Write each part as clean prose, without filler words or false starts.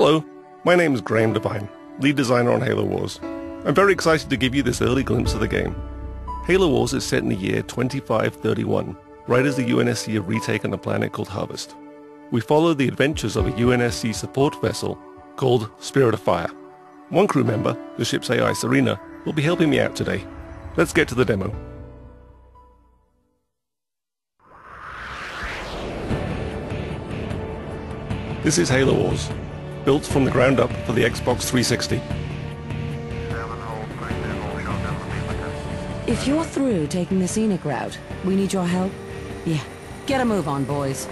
Hello, my name is Graham Devine, lead designer on Halo Wars. I'm very excited to give you this early glimpse of the game. Halo Wars is set in the year 2531, right as the UNSC have retaken a planet called Harvest. We follow the adventures of a UNSC support vessel called Spirit of Fire. One crew member, the ship's AI Serena, will be helping me out today. Let's get to the demo. This is Halo Wars, built from the ground up for the Xbox 360. If you're through taking the scenic route, we need your help. Yeah, get a move on, boys.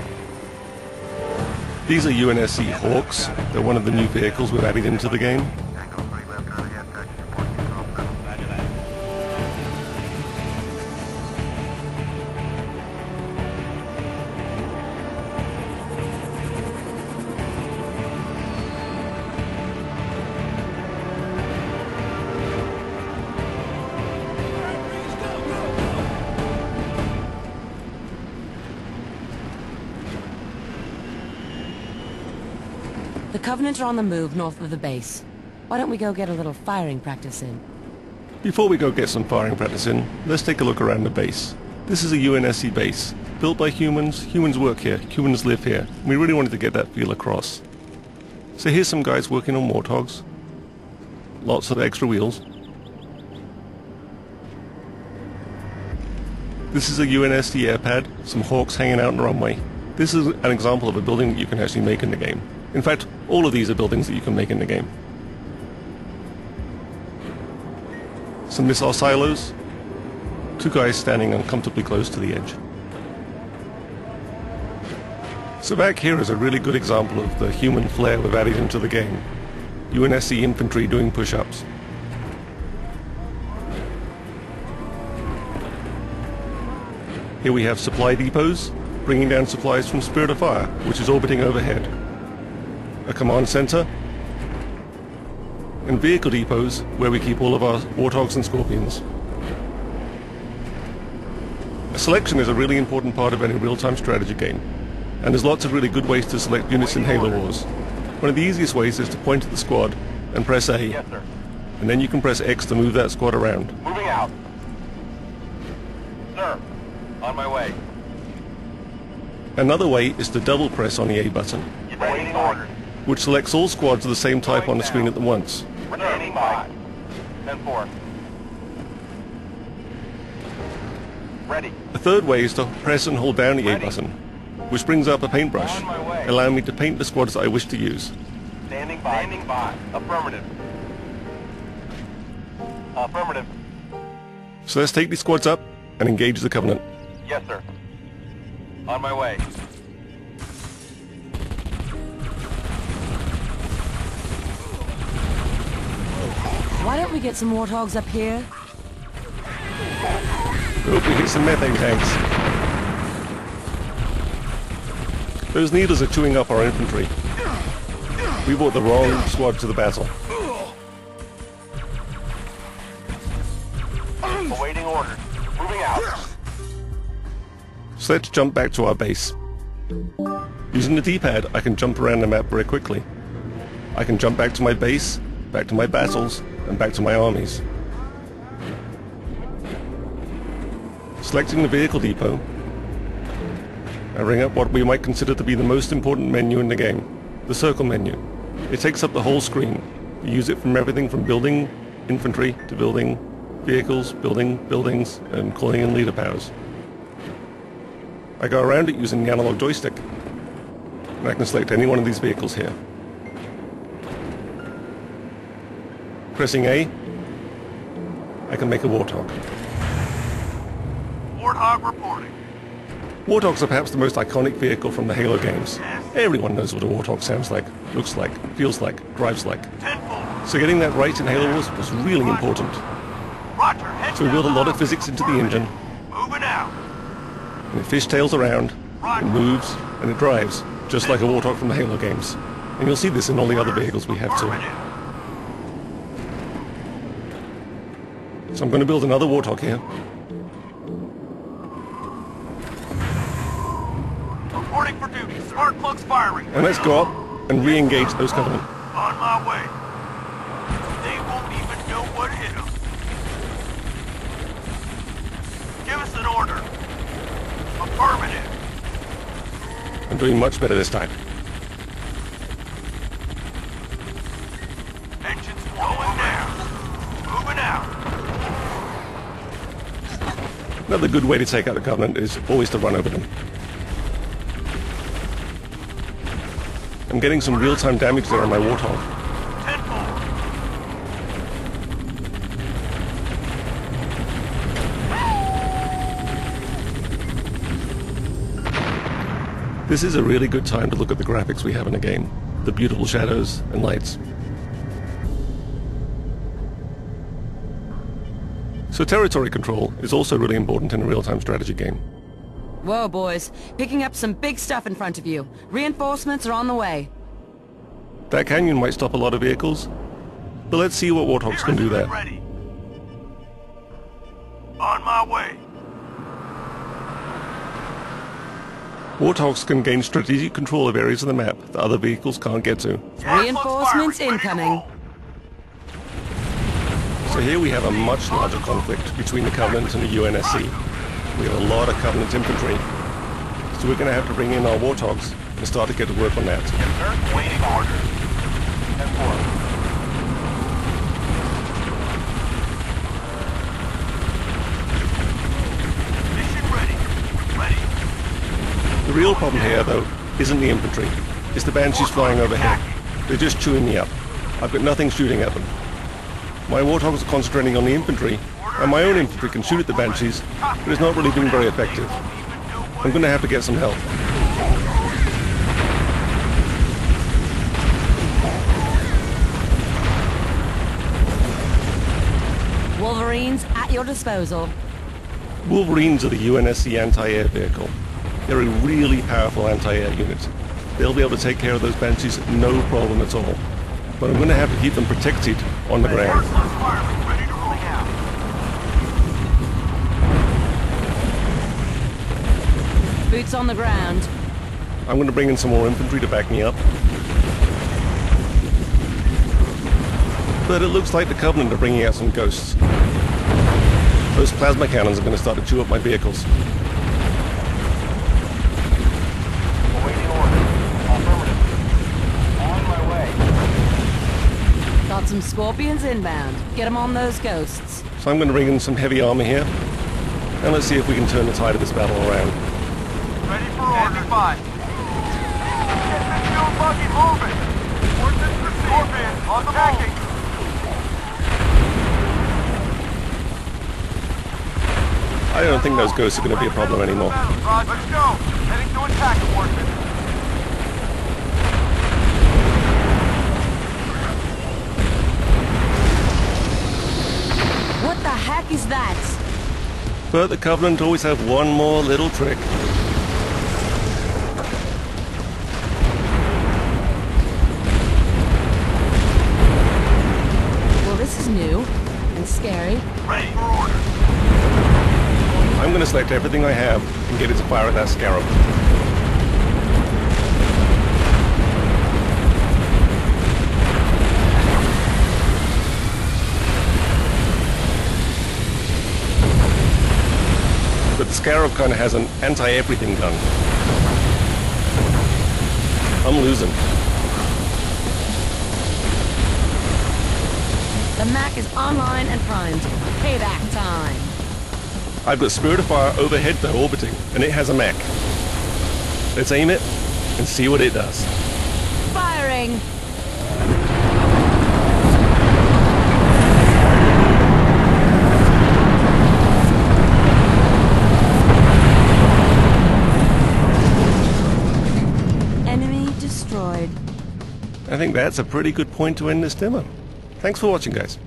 These are UNSC Hawks. They're one of the new vehicles we've added into the game. The Covenant are on the move north of the base. Why don't we go get a little firing practice in? Before we go get some firing practice in, let's take a look around the base. This is a UNSC base, built by humans. Humans work here, humans live here. We really wanted to get that feel across. So here's some guys working on Warthogs. Lots of extra wheels. This is a UNSC airpad, some Hawks hanging out on the runway. This is an example of a building that you can actually make in the game. In fact, all of these are buildings that you can make in the game. Some missile silos. Two guys standing uncomfortably close to the edge. So back here is a really good example of the human flair we've added into the game. UNSC infantry doing push-ups. Here we have supply depots, bringing down supplies from Spirit of Fire, which is orbiting overhead. A command center, and vehicle depots where we keep all of our Warthogs and Scorpions. Selection is a really important part of any real-time strategy game, and there's lots of really good ways to select units in Halo Wars. One of the easiest ways is to point at the squad and press A, yes, sir. And then you can press X to move that squad around. Moving out. Sir, on my way. Another way is to double press on the A button, Waiting orders. which selects all squads of the same type on the screen at once. Standing by. 10-4. Ready. A third way is to press and hold down the A button, which brings up a paintbrush, On my way. allowing me to paint the squads that I wish to use. Standing by. Standing by. Affirmative. Affirmative. So let's take these squads up and engage the Covenant. Yes, sir. On my way. Why don't we get some Warthogs up here? Hope we hit some methane tanks. Those needles are chewing up our infantry. We brought the wrong squad to the battle. Awaiting orders. Moving out. So let's jump back to our base. Using the D-pad, I can jump around the map very quickly. I can jump back to my base, back to my battles, and back to my armies. Selecting the vehicle depot, I bring up what we might consider to be the most important menu in the game, the circle menu. It takes up the whole screen. You use it from everything from building infantry to building vehicles, building buildings, and calling in leader powers. I go around it using the analog joystick, and I can select any one of these vehicles here. Pressing A, I can make a Warthog. Warthog reporting. Warthogs are perhaps the most iconic vehicle from the Halo games. Everyone knows what a Warthog sounds like, looks like, feels like, drives like. 10-4. So getting that right in Halo Wars was really important. Roger. Head So we built a lot of down. physics into the engine, Moving out. and it fishtails around, it moves, and it drives, just like a Warthog from the Halo games. And you'll see this in all the other vehicles we have too. So I'm going to build another Warthog here. Reporting for duty. Spark plugs firing. And let's go up and re-engage those Covenant. On my way. They won't even know what hit them. Give us an order. Affirmative. I'm doing much better this time. Engines going down. Moving out. Another good way to take out the Covenant is always to run over them. I'm getting some real-time damage there on my Warthog. 10-4. This is a really good time to look at the graphics we have in the game. The beautiful shadows and lights. So territory control is also really important in a real-time strategy game. Whoa, boys. Picking up some big stuff in front of you. Reinforcements are on the way. That canyon might stop a lot of vehicles, but let's see what Warthogs can do there. Ready. On my way. Warthogs can gain strategic control of areas of the map that other vehicles can't get to. Reinforcements incoming. So here we have a much larger conflict between the Covenant and the UNSC. We have a lot of Covenant infantry, so we're going to have to bring in our Warthogs and start to get to work on that. Yes, sir. Waiting order. 10-4. Mission ready. Ready. The real problem here, though, isn't the infantry. It's the Banshees flying overhead. They're just chewing me up. I've got nothing shooting at them. My Warthogs are concentrating on the infantry, and my own infantry can shoot at the Banshees, but it's not really been very effective. I'm going to have to get some help. Wolverines at your disposal. Wolverines are the UNSC anti-air vehicle. They're a really powerful anti-air unit. They'll be able to take care of those Banshees no problem at all. But I'm going to have to keep them protected on the ground. Ready to roll out. Boots on the ground. I'm going to bring in some more infantry to back me up. But it looks like the Covenant are bringing out some ghosts. Those plasma cannons are going to start to chew up my vehicles. Awaiting order. Affirmative. On my way. Got some Scorpions inbound. Get them on those ghosts. So I'm going to bring in some heavy armor here. And let's see if we can turn the tide of this battle around. Ready for order. 5. Get this fuel buggy moving. Ordnance received. Scorpion on the move. I don't think those ghosts are going to be a problem anymore. Let's go. Heading to attack, Warden. What the heck is that? But the Covenant always have one more little trick. Well, this is new and scary. Ready for order. I'm going to select everything I have and get it to fire at that Scarab. But the Scarab kind of has an anti-everything gun. I'm losing. The Mac is online and primed. Payback time. I've got Spirit of Fire overhead though, orbiting, and it has a mech. Let's aim it and see what it does. Firing! Enemy destroyed. I think that's a pretty good point to end this demo. Thanks for watching, guys.